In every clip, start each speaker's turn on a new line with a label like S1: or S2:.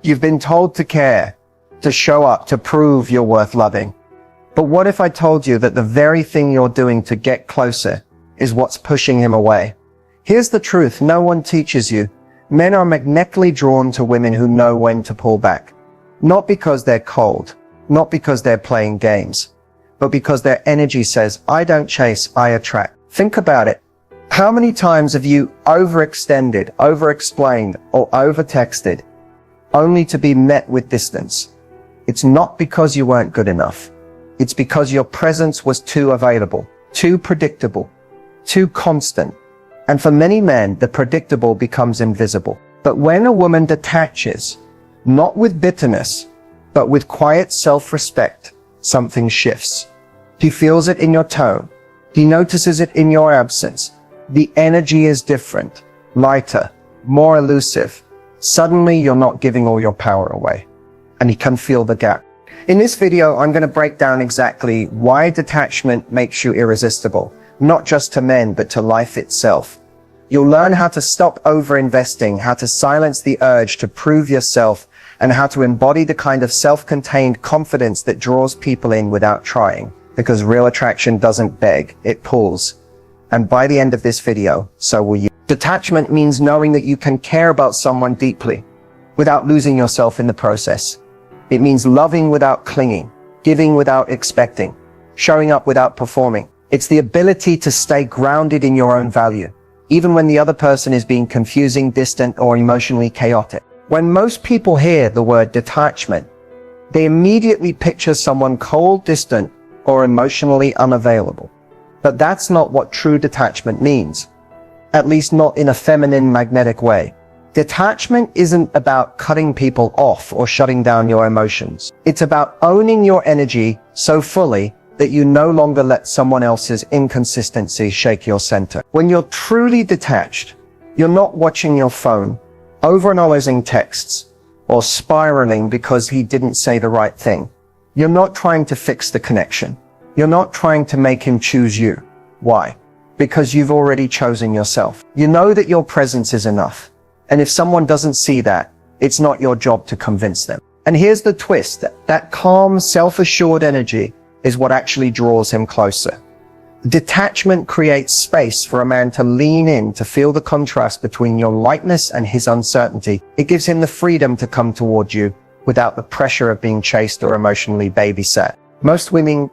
S1: You've been told to care, to show up, to prove you're worth loving. But what if I told you that the very thing you're doing to get closer is what's pushing him away? Here's the truth no one teaches you. Men are magnetically drawn to women who know when to pull back. Not because they're cold, not because they're playing games, but because their energy says, I don't chase, I attract. Think about it. How many times have you overextended, overexplained, or overtexted only to be met with distance? It's not because you weren't good enough. It's because your presence was too available, too predictable, too constant. And for many men, the predictable becomes invisible. But when a woman detaches, not with bitterness, but with quiet self-respect, something shifts. He feels it in your tone. He notices it in your absence. The energy is different, lighter, more elusive. Suddenly, you're not giving all your power away, and he can feel the gap. In this video, I'm going to break down exactly why detachment makes you irresistible, not just to men, but to life itself. You'll learn how to stop overinvesting, how to silence the urge to prove yourself, and how to embody the kind of self-contained confidence that draws people in without trying. Because real attraction doesn't beg, it pulls. And by the end of this video, so will you. Detachment means knowing that you can care about someone deeply, without losing yourself in the process. It means loving without clinging, giving without expecting, showing up without performing. It's the ability to stay grounded in your own value, even when the other person is being confusing, distant, or emotionally chaotic. When most people hear the word detachment, they immediately picture someone cold, distant, or emotionally unavailable. But that's not what true detachment means. At least not in a feminine, magnetic way. Detachment isn't about cutting people off or shutting down your emotions. It's about owning your energy so fully that you no longer let someone else's inconsistency shake your center. When you're truly detached, you're not watching your phone, overanalyzing texts, or spiraling because he didn't say the right thing. You're not trying to fix the connection. You're not trying to make him choose you. Why? Because you've already chosen yourself. You know that your presence is enough. And if someone doesn't see that, it's not your job to convince them. And here's the twist. That calm, self-assured energy is what actually draws him closer. Detachment creates space for a man to lean in, to feel the contrast between your lightness and his uncertainty. It gives him the freedom to come toward you without the pressure of being chased or emotionally babysat. Most women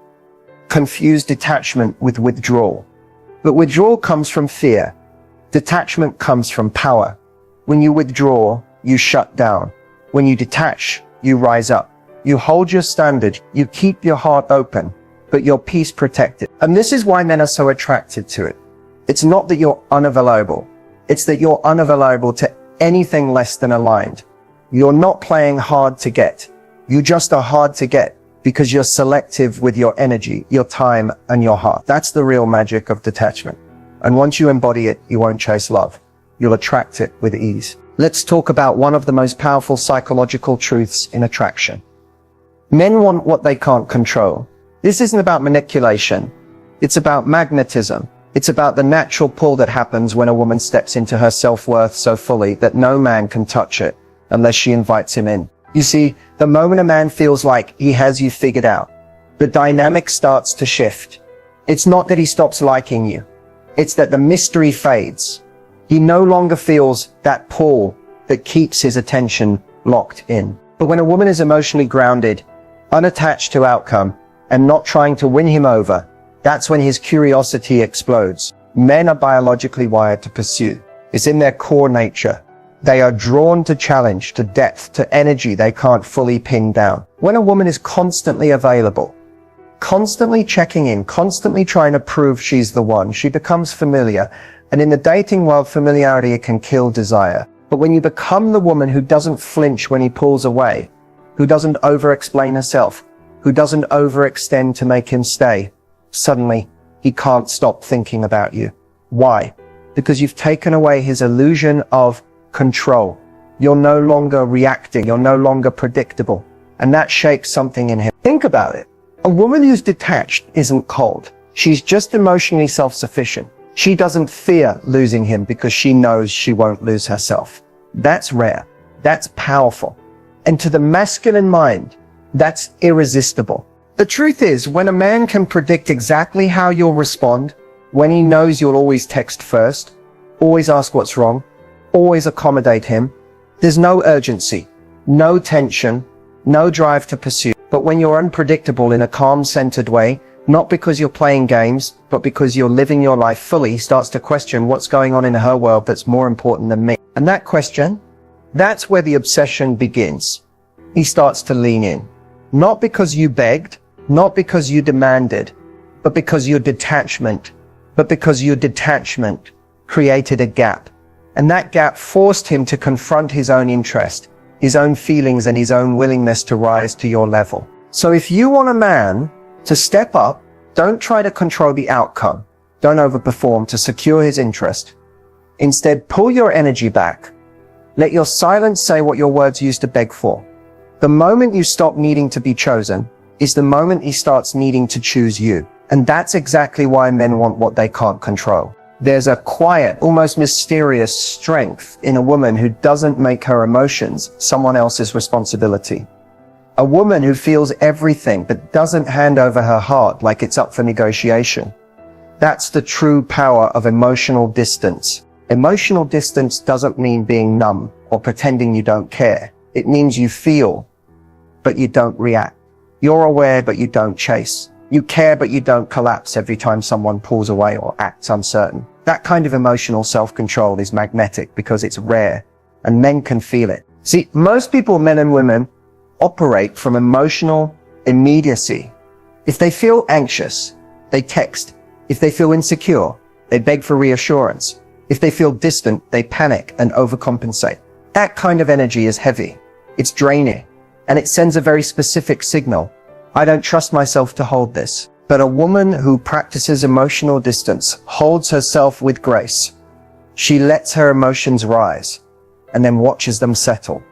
S1: confuse detachment with withdrawal. But withdrawal comes from fear. Detachment comes from power. When you withdraw, you shut down. When you detach, you rise up. You hold your standard, you keep your heart open, but your peace protected. And this is why men are so attracted to it. It's not that you're unavailable. It's that you're unavailable to anything less than aligned. You're not playing hard to get. You just are hard to get because you're selective with your energy, your time, and your heart. That's the real magic of detachment. And once you embody it, you won't chase love. You'll attract it with ease. Let's talk about one of the most powerful psychological truths in attraction. Men want what they can't control. This isn't about manipulation. It's about magnetism. It's about the natural pull that happens when a woman steps into her self-worth so fully that no man can touch it unless she invites him in. You see, the moment a man feels like he has you figured out, the dynamic starts to shift. It's not that he stops liking you. It's that the mystery fades. He no longer feels that pull that keeps his attention locked in. But when a woman is emotionally grounded, unattached to outcome, and not trying to win him over, that's when his curiosity explodes. Men are biologically wired to pursue. It's in their core nature. They are drawn to challenge, to depth, to energy they can't fully pin down. When a woman is constantly available, constantly checking in, constantly trying to prove she's the one, she becomes familiar. And in the dating world, familiarity can kill desire. But when you become the woman who doesn't flinch when he pulls away, who doesn't over-explain herself, who doesn't overextend to make him stay, suddenly he can't stop thinking about you. Why? Because you've taken away his illusion of control. You're no longer reacting. You're no longer predictable. And that shakes something in him. Think about it. A woman who's detached isn't cold. She's just emotionally self-sufficient. She doesn't fear losing him because she knows she won't lose herself. That's rare. That's powerful. And to the masculine mind, that's irresistible. The truth is, when a man can predict exactly how you'll respond, when he knows you'll always text first, always ask what's wrong, always accommodate him, there's no urgency, no tension, no drive to pursue. But when you're unpredictable in a calm-centered way, not because you're playing games, but because you're living your life fully, he starts to question what's going on in her world that's more important than me. And that question, that's where the obsession begins. He starts to lean in. Not because you begged, not because you demanded, but because your detachment created a gap. And that gap forced him to confront his own interest, his own feelings, and his own willingness to rise to your level. So if you want a man to step up, don't try to control the outcome. Don't overperform to secure his interest. Instead, pull your energy back. Let your silence say what your words used to beg for. The moment you stop needing to be chosen is the moment he starts needing to choose you. And that's exactly why men want what they can't control. There's a quiet, almost mysterious strength in a woman who doesn't make her emotions someone else's responsibility. A woman who feels everything but doesn't hand over her heart like it's up for negotiation. That's the true power of emotional distance. Emotional distance doesn't mean being numb or pretending you don't care. It means you feel, but you don't react. You're aware, but you don't chase. You care, but you don't collapse every time someone pulls away or acts uncertain. That kind of emotional self-control is magnetic because it's rare, and men can feel it. See, most people, men and women, operate from emotional immediacy. If they feel anxious, they text. If they feel insecure, they beg for reassurance. If they feel distant, they panic and overcompensate. That kind of energy is heavy. It's draining, and it sends a very specific signal. I don't trust myself to hold this. But a woman who practices emotional distance holds herself with grace. She lets her emotions rise and then watches them settle.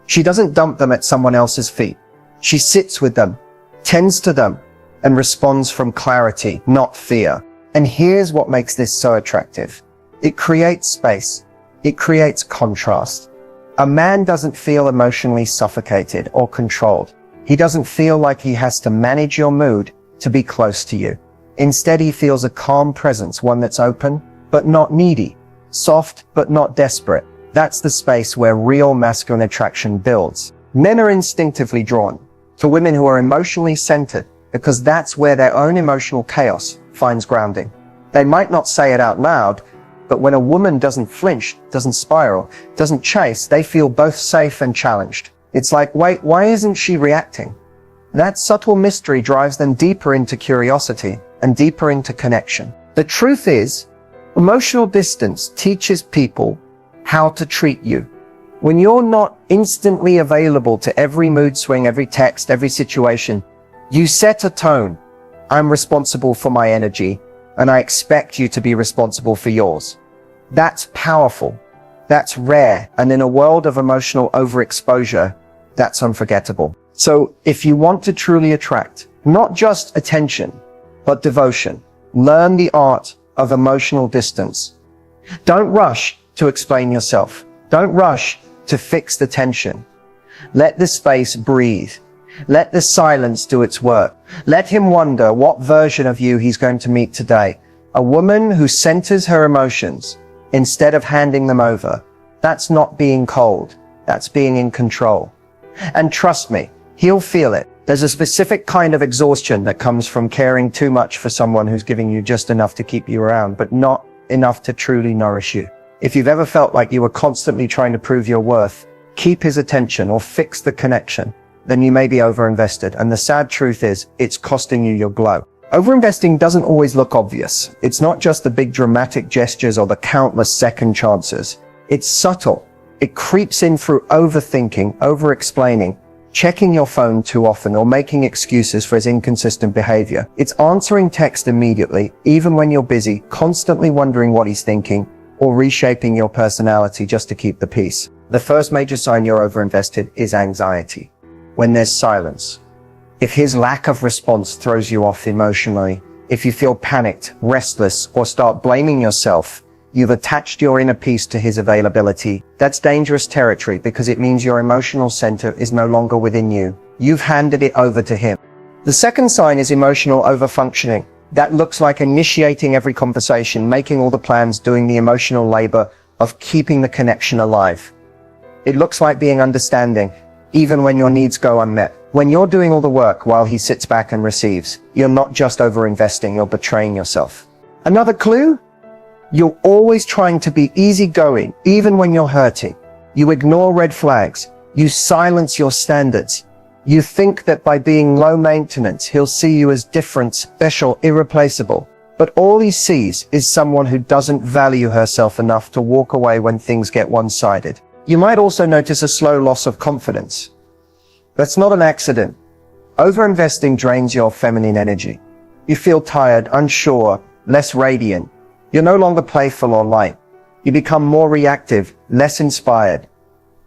S1: She doesn't dump them at someone else's feet. She sits with them, tends to them, and responds from clarity, not fear. And here's what makes this so attractive. It creates space. It creates contrast. A man doesn't feel emotionally suffocated or controlled. He doesn't feel like he has to manage your mood to be close to you. Instead, he feels a calm presence, one that's open, but not needy, soft, but not desperate. That's the space where real masculine attraction builds. Men are instinctively drawn to women who are emotionally centered because that's where their own emotional chaos finds grounding. They might not say it out loud, but when a woman doesn't flinch, doesn't spiral, doesn't chase, they feel both safe and challenged. It's like, wait, why isn't she reacting? That subtle mystery drives them deeper into curiosity and deeper into connection. The truth is, emotional distance teaches people how to treat you. When you're not instantly available to every mood swing, every text, every situation, you set a tone. I'm responsible for my energy, and I expect you to be responsible for yours. That's powerful. That's rare. And in a world of emotional overexposure, that's unforgettable. So if you want to truly attract not just attention, but devotion, learn the art of emotional distance. Don't rush to explain yourself. Don't rush to fix the tension. Let the space breathe. Let the silence do its work. Let him wonder what version of you he's going to meet today. A woman who centers her emotions instead of handing them over. That's not being cold. That's being in control. And trust me, he'll feel it. There's a specific kind of exhaustion that comes from caring too much for someone who's giving you just enough to keep you around, but not enough to truly nourish you. If you've ever felt like you were constantly trying to prove your worth, keep his attention, or fix the connection, then you may be overinvested. And the sad truth is, it's costing you your glow. Overinvesting doesn't always look obvious. It's not just the big dramatic gestures or the countless second chances. It's subtle. It creeps in through overthinking, over-explaining, checking your phone too often, or making excuses for his inconsistent behavior. It's answering text immediately, even when you're busy, constantly wondering what he's thinking, or reshaping your personality just to keep the peace. The first major sign you're overinvested is anxiety. When there's silence. If his lack of response throws you off emotionally, if you feel panicked, restless, or start blaming yourself, You've attached your inner peace to his availability. That's dangerous territory because it means your emotional center is no longer within you. You've handed it over to him. The second sign is emotional overfunctioning. That looks like initiating every conversation, making all the plans, doing the emotional labor of keeping the connection alive. It looks like being understanding, even when your needs go unmet. When you're doing all the work while he sits back and receives, you're not just overinvesting, you're betraying yourself. Another clue? You're always trying to be easygoing, even when you're hurting. You ignore red flags. You silence your standards. You think that by being low maintenance, he'll see you as different, special, irreplaceable. But all he sees is someone who doesn't value herself enough to walk away when things get one-sided. You might also notice a slow loss of confidence. That's not an accident. Overinvesting drains your feminine energy. You feel tired, unsure, less radiant. You're no longer playful or light. You become more reactive, less inspired.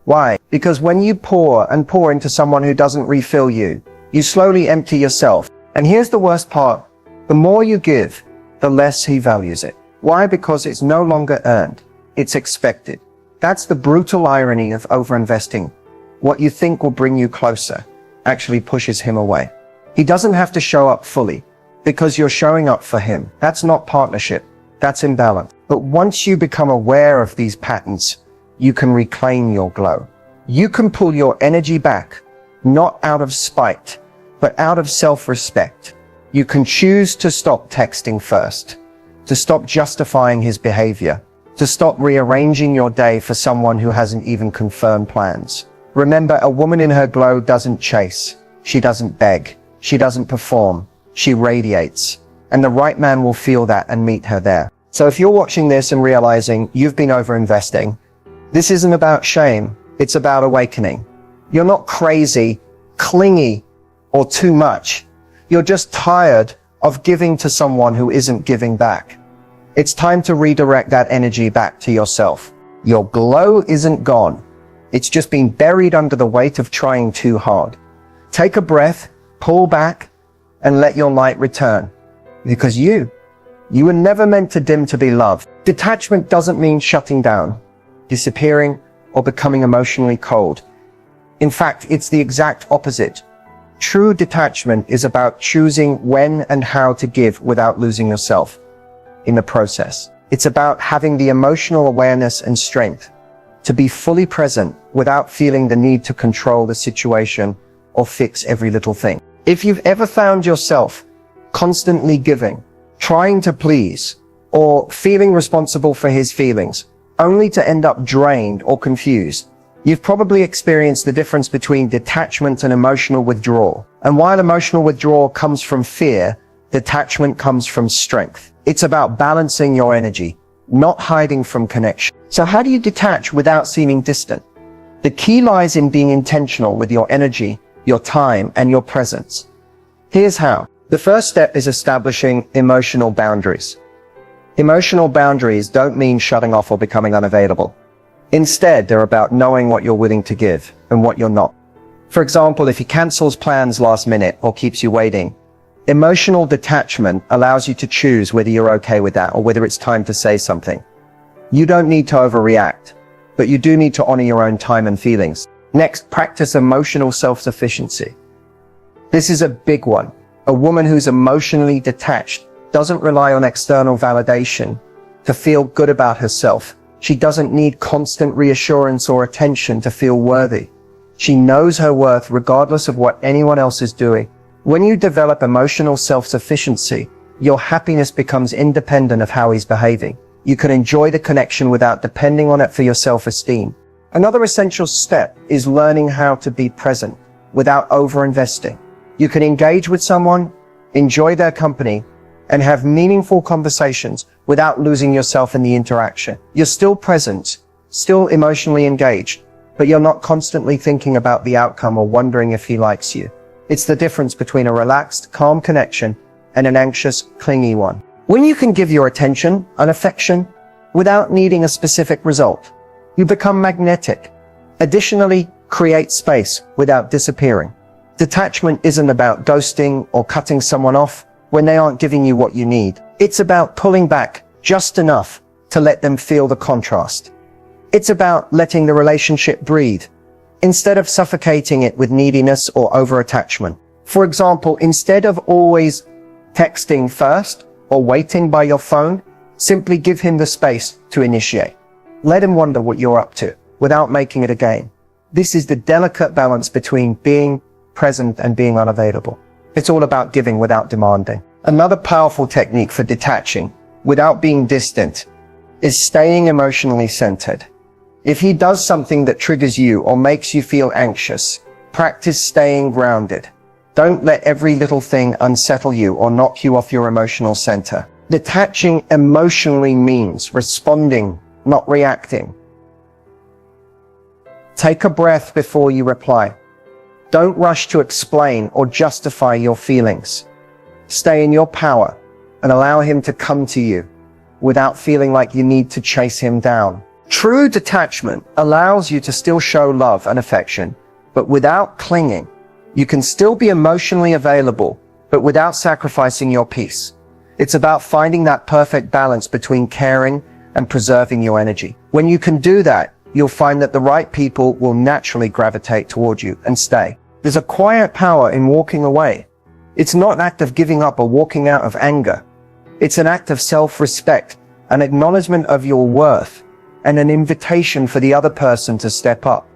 S1: Why? Because when you pour into someone who doesn't refill you, you slowly empty yourself. And here's the worst part. The more you give, the less he values it. Why? Because it's no longer earned. It's expected. That's the brutal irony of overinvesting. What you think will bring you closer actually pushes him away. He doesn't have to show up fully because you're showing up for him. That's not partnership. That's imbalance. But once you become aware of these patterns, you can reclaim your glow. You can pull your energy back, not out of spite, but out of self-respect. You can choose to stop texting first, to stop justifying his behavior, to stop rearranging your day for someone who hasn't even confirmed plans. Remember, a woman in her glow doesn't chase. She doesn't beg. She doesn't perform. She radiates. And the right man will feel that and meet her there. So if you're watching this and realizing you've been overinvesting, this isn't about shame. It's about awakening. You're not crazy, clingy, or too much. You're just tired of giving to someone who isn't giving back. It's time to redirect that energy back to yourself. Your glow isn't gone. It's just been buried under the weight of trying too hard. Take a breath, pull back, and let your light return. Because you were never meant to dim to be loved. Detachment doesn't mean shutting down, disappearing, or becoming emotionally cold. In fact, it's the exact opposite. True detachment is about choosing when and how to give without losing yourself in the process. It's about having the emotional awareness and strength to be fully present without feeling the need to control the situation or fix every little thing. If you've ever found yourself constantly giving, trying to please, or feeling responsible for his feelings, only to end up drained or confused, you've probably experienced the difference between detachment and emotional withdrawal. And while emotional withdrawal comes from fear, detachment comes from strength. It's about balancing your energy, not hiding from connection. So how do you detach without seeming distant? The key lies in being intentional with your energy, your time, and your presence. Here's how. The first step is establishing emotional boundaries. Emotional boundaries don't mean shutting off or becoming unavailable. Instead, they're about knowing what you're willing to give and what you're not. For example, if he cancels plans last minute or keeps you waiting, emotional detachment allows you to choose whether you're okay with that or whether it's time to say something. You don't need to overreact, but you do need to honor your own time and feelings. Next, practice emotional self-sufficiency. This is a big one. A woman who's emotionally detached doesn't rely on external validation to feel good about herself. She doesn't need constant reassurance or attention to feel worthy. She knows her worth regardless of what anyone else is doing. When you develop emotional self-sufficiency, your happiness becomes independent of how he's behaving. You can enjoy the connection without depending on it for your self-esteem. Another essential step is learning how to be present without overinvesting. You can engage with someone, enjoy their company, and have meaningful conversations without losing yourself in the interaction. You're still present, still emotionally engaged, but you're not constantly thinking about the outcome or wondering if he likes you. It's the difference between a relaxed, calm connection and an anxious, clingy one. When you can give your attention and affection without needing a specific result, you become magnetic. Additionally, create space without disappearing. Detachment isn't about ghosting or cutting someone off when they aren't giving you what you need. It's about pulling back just enough to let them feel the contrast. It's about letting the relationship breathe, instead of suffocating it with neediness or over-attachment. For example, instead of always texting first or waiting by your phone, simply give him the space to initiate. Let him wonder what you're up to, without making it a game. This is the delicate balance between being present and being unavailable. It's all about giving without demanding. Another powerful technique for detaching, without being distant, is staying emotionally centered. If he does something that triggers you or makes you feel anxious, practice staying grounded. Don't let every little thing unsettle you or knock you off your emotional center. Detaching emotionally means responding, not reacting. Take a breath before you reply. Don't rush to explain or justify your feelings. Stay in your power and allow him to come to you without feeling like you need to chase him down. True detachment allows you to still show love and affection, but without clinging. You can still be emotionally available, but without sacrificing your peace. It's about finding that perfect balance between caring and preserving your energy. When you can do that, you'll find that the right people will naturally gravitate toward you and stay. There's a quiet power in walking away. It's not an act of giving up or walking out of anger. It's an act of self-respect, an acknowledgement of your worth, and an invitation for the other person to step up.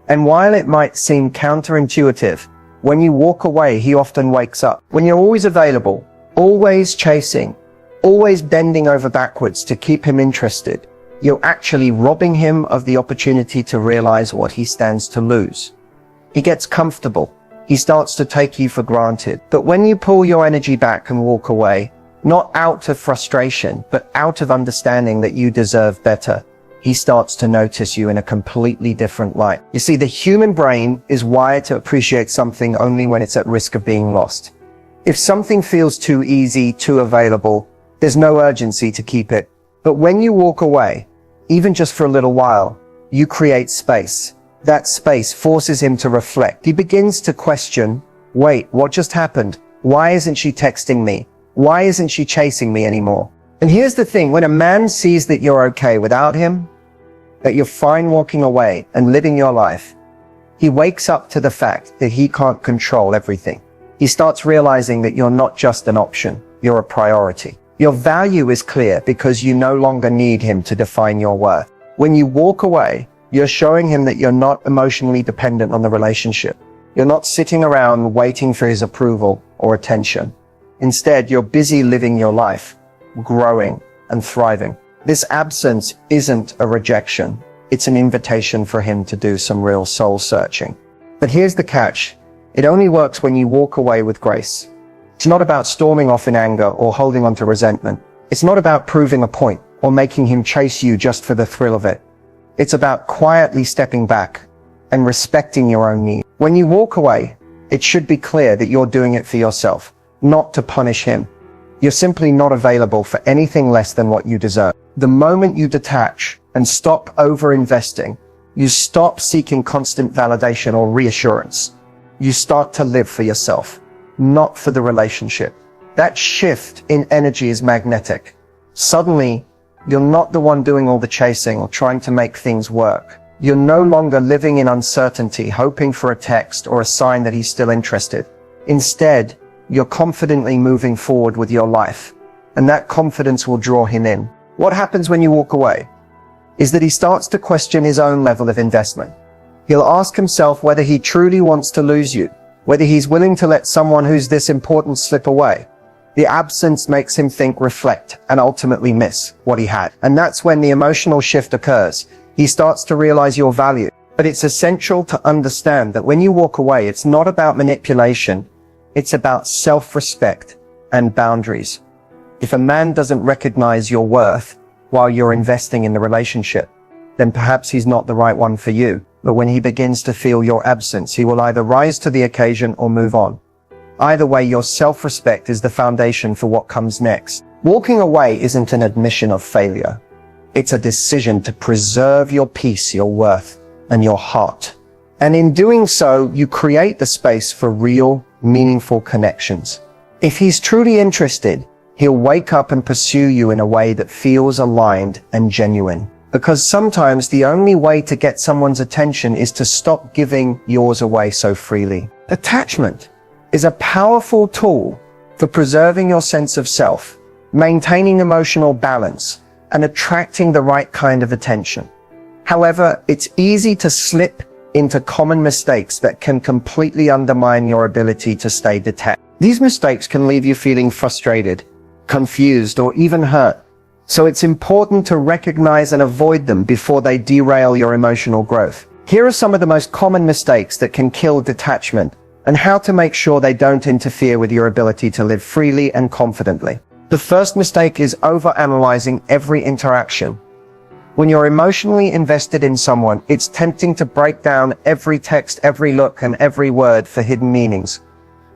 S1: And while it might seem counterintuitive, when you walk away, he often wakes up. When you're always available, always chasing, always bending over backwards to keep him interested, you're actually robbing him of the opportunity to realize what he stands to lose. He gets comfortable. He starts to take you for granted. But when you pull your energy back and walk away, not out of frustration, but out of understanding that you deserve better, he starts to notice you in a completely different light. You see, the human brain is wired to appreciate something only when it's at risk of being lost. If something feels too easy, too available, there's no urgency to keep it. But when you walk away, even just for a little while, you create space. That space forces him to reflect. He begins to question, wait, what just happened? Why isn't she texting me? Why isn't she chasing me anymore? And here's the thing, when a man sees that you're okay without him, that you're fine walking away and living your life, he wakes up to the fact that he can't control everything. He starts realizing that you're not just an option, you're a priority. Your value is clear because you no longer need him to define your worth. When you walk away, you're showing him that you're not emotionally dependent on the relationship. You're not sitting around waiting for his approval or attention. Instead, you're busy living your life, growing and thriving. This absence isn't a rejection. It's an invitation for him to do some real soul searching. But here's the catch. It only works when you walk away with grace. It's not about storming off in anger or holding on to resentment. It's not about proving a point or making him chase you just for the thrill of it. It's about quietly stepping back and respecting your own needs. When you walk away, it should be clear that you're doing it for yourself, not to punish him. You're simply not available for anything less than what you deserve. The moment you detach and stop over-investing, you stop seeking constant validation or reassurance. You start to live for yourself, not for the relationship. That shift in energy is magnetic. Suddenly, you're not the one doing all the chasing or trying to make things work. You're no longer living in uncertainty, hoping for a text or a sign that he's still interested. Instead, you're confidently moving forward with your life, and that confidence will draw him in. What happens when you walk away is that he starts to question his own level of investment. He'll ask himself whether he truly wants to lose you, whether he's willing to let someone who's this important slip away. The absence makes him think, reflect, and ultimately miss what he had. And that's when the emotional shift occurs. He starts to realize your value. But it's essential to understand that when you walk away, it's not about manipulation. It's about self-respect and boundaries. If a man doesn't recognize your worth while you're investing in the relationship, then perhaps he's not the right one for you. But when he begins to feel your absence, he will either rise to the occasion or move on. Either way, your self-respect is the foundation for what comes next. Walking away isn't an admission of failure. It's a decision to preserve your peace, your worth, and your heart. And in doing so, you create the space for real, meaningful connections. If he's truly interested, He'll wake up and pursue you in a way that feels aligned and genuine. Because sometimes the only way to get someone's attention is to stop giving yours away so freely. Detachment is a powerful tool for preserving your sense of self, maintaining emotional balance, and attracting the right kind of attention. However, it's easy to slip into common mistakes that can completely undermine your ability to stay detached. These mistakes can leave you feeling frustrated, confused, or even hurt. So it's important to recognize and avoid them before they derail your emotional growth. Here are some of the most common mistakes that can kill detachment and how to make sure they don't interfere with your ability to live freely and confidently. The first mistake is overanalyzing every interaction. When you're emotionally invested in someone, it's tempting to break down every text, every look, and every word for hidden meanings.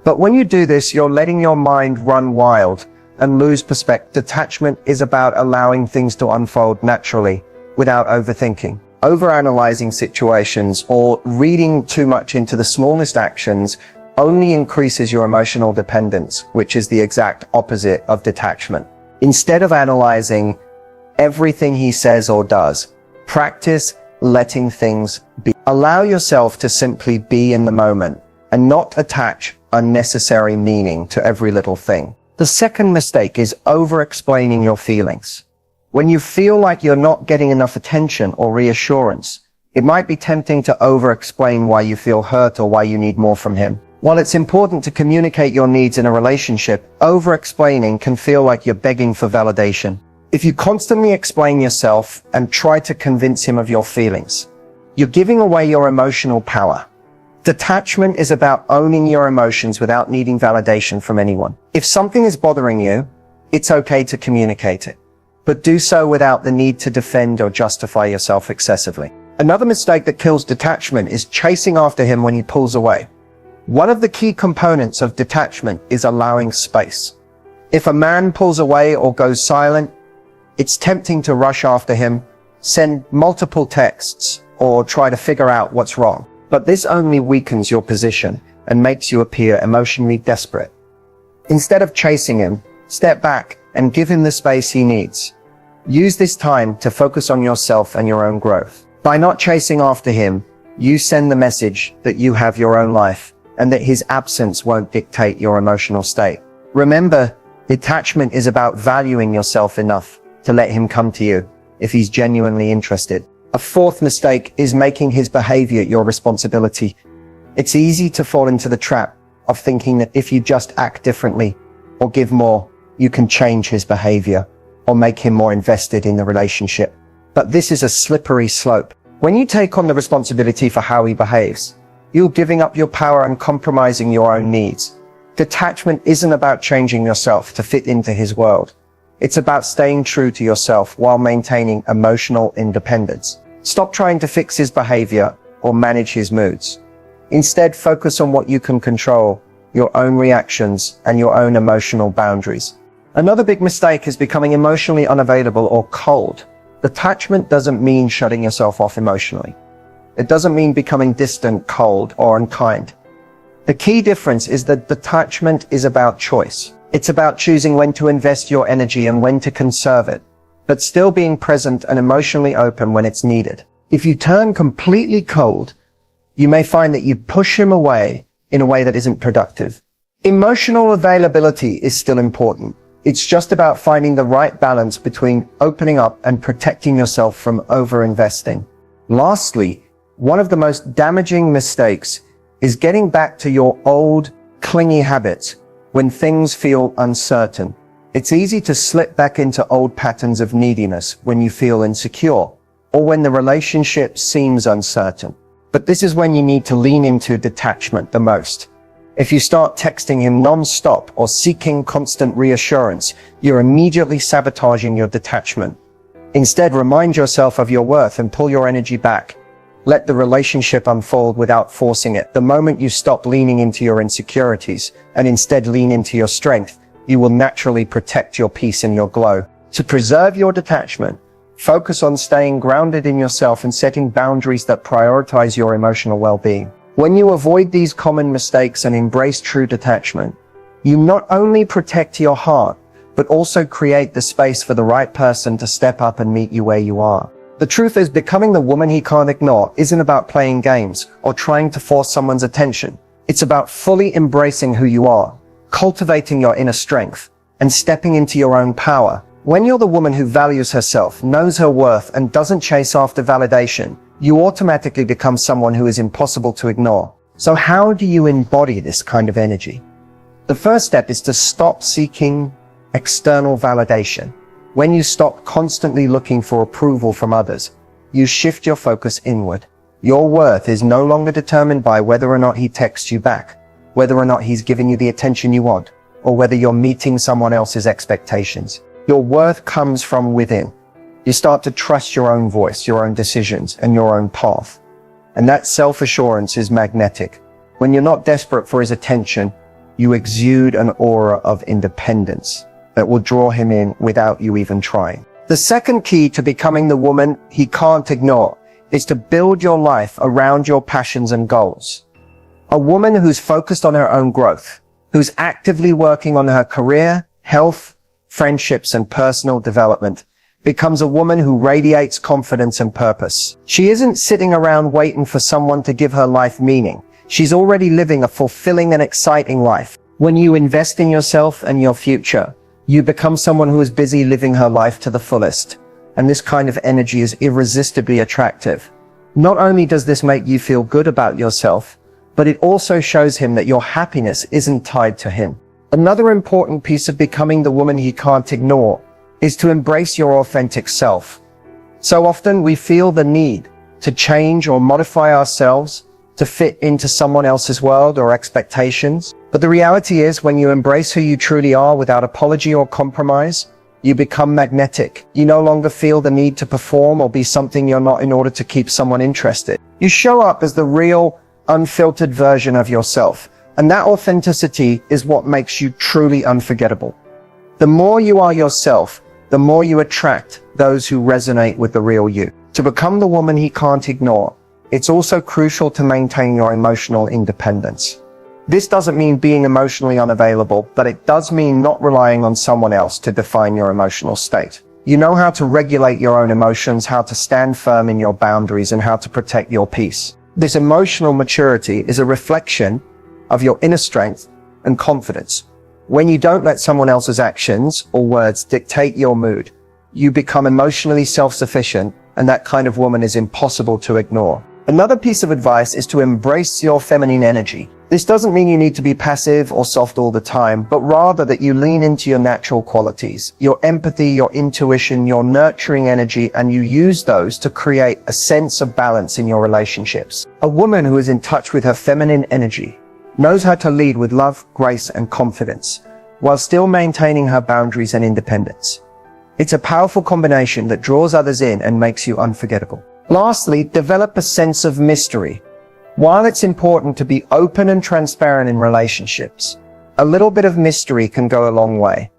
S1: But when you do this, you're letting your mind run wild and lose perspective. Detachment is about allowing things to unfold naturally without overthinking. Overanalyzing situations or reading too much into the smallest actions only increases your emotional dependence, which is the exact opposite of detachment. Instead of analyzing everything he says or does, practice letting things be. Allow yourself to simply be in the moment and not attach unnecessary meaning to every little thing. The second mistake is over-explaining your feelings. When you feel like you're not getting enough attention or reassurance, it might be tempting to over-explain why you feel hurt or why you need more from him. While it's important to communicate your needs in a relationship, over-explaining can feel like you're begging for validation. If you constantly explain yourself and try to convince him of your feelings, you're giving away your emotional power. Detachment is about owning your emotions without needing validation from anyone. If something is bothering you, it's okay to communicate it, but do so without the need to defend or justify yourself excessively. Another mistake that kills detachment is chasing after him when he pulls away. One of the key components of detachment is allowing space. If a man pulls away or goes silent, it's tempting to rush after him, send multiple texts, or try to figure out what's wrong. But this only weakens your position and makes you appear emotionally desperate. Instead of chasing him, step back and give him the space he needs. Use this time to focus on yourself and your own growth. By not chasing after him, you send the message that you have your own life and that his absence won't dictate your emotional state. Remember, detachment is about valuing yourself enough to let him come to you if he's genuinely interested. A fourth mistake is making his behavior your responsibility. It's easy to fall into the trap of thinking that if you just act differently or give more, you can change his behavior or make him more invested in the relationship. But this is a slippery slope. When you take on the responsibility for how he behaves, you're giving up your power and compromising your own needs. Detachment isn't about changing yourself to fit into his world. It's about staying true to yourself while maintaining emotional independence. Stop trying to fix his behavior or manage his moods. Instead, focus on what you can control, your own reactions and your own emotional boundaries. Another big mistake is becoming emotionally unavailable or cold. Detachment doesn't mean shutting yourself off emotionally. It doesn't mean becoming distant, cold, or unkind. The key difference is that detachment is about choice. It's about choosing when to invest your energy and when to conserve it, but still being present and emotionally open when it's needed. If you turn completely cold, you may find that you push him away in a way that isn't productive. Emotional availability is still important. It's just about finding the right balance between opening up and protecting yourself from overinvesting. Lastly, one of the most damaging mistakes is getting back to your old, clingy habits when things feel uncertain. It's easy to slip back into old patterns of neediness when you feel insecure or when the relationship seems uncertain. But this is when you need to lean into detachment the most. If you start texting him non-stop or seeking constant reassurance, you're immediately sabotaging your detachment. Instead, remind yourself of your worth and pull your energy back. Let the relationship unfold without forcing it. The moment you stop leaning into your insecurities and instead lean into your strength, you will naturally protect your peace and your glow. To preserve your detachment, focus on staying grounded in yourself and setting boundaries that prioritize your emotional well-being. When you avoid these common mistakes and embrace true detachment, you not only protect your heart, but also create the space for the right person to step up and meet you where you are. The truth is, becoming the woman he can't ignore isn't about playing games or trying to force someone's attention. It's about fully embracing who you are, cultivating your inner strength, and stepping into your own power. When you're the woman who values herself, knows her worth, and doesn't chase after validation, you automatically become someone who is impossible to ignore. So how do you embody this kind of energy? The first step is to stop seeking external validation. When you stop constantly looking for approval from others, you shift your focus inward. Your worth is no longer determined by whether or not he texts you back, whether or not he's giving you the attention you want, or whether you're meeting someone else's expectations. Your worth comes from within. You start to trust your own voice, your own decisions, and your own path. And that self-assurance is magnetic. When you're not desperate for his attention, you exude an aura of independence that will draw him in without you even trying. The second key to becoming the woman he can't ignore is to build your life around your passions and goals. A woman who's focused on her own growth, who's actively working on her career, health, friendships, and personal development, becomes a woman who radiates confidence and purpose. She isn't sitting around waiting for someone to give her life meaning. She's already living a fulfilling and exciting life. When you invest in yourself and your future, you become someone who is busy living her life to the fullest. And this kind of energy is irresistibly attractive. Not only does this make you feel good about yourself, but it also shows him that your happiness isn't tied to him. Another important piece of becoming the woman he can't ignore is to embrace your authentic self. So often we feel the need to change or modify ourselves to fit into someone else's world or expectations. But the reality is, when you embrace who you truly are without apology or compromise, you become magnetic. You no longer feel the need to perform or be something you're not in order to keep someone interested. You show up as the real, unfiltered version of yourself. And that authenticity is what makes you truly unforgettable. The more you are yourself, the more you attract those who resonate with the real you. To become the woman he can't ignore, it's also crucial to maintain your emotional independence. This doesn't mean being emotionally unavailable, but it does mean not relying on someone else to define your emotional state. You know how to regulate your own emotions, how to stand firm in your boundaries, and how to protect your peace. This emotional maturity is a reflection of your inner strength and confidence. When you don't let someone else's actions or words dictate your mood, you become emotionally self-sufficient, and that kind of woman is impossible to ignore. Another piece of advice is to embrace your feminine energy. This doesn't mean you need to be passive or soft all the time, but rather that you lean into your natural qualities, your empathy, your intuition, your nurturing energy, and you use those to create a sense of balance in your relationships. A woman who is in touch with her feminine energy knows how to lead with love, grace, and confidence, while still maintaining her boundaries and independence. It's a powerful combination that draws others in and makes you unforgettable. Lastly, develop a sense of mystery. While it's important to be open and transparent in relationships, a little bit of mystery can go a long way.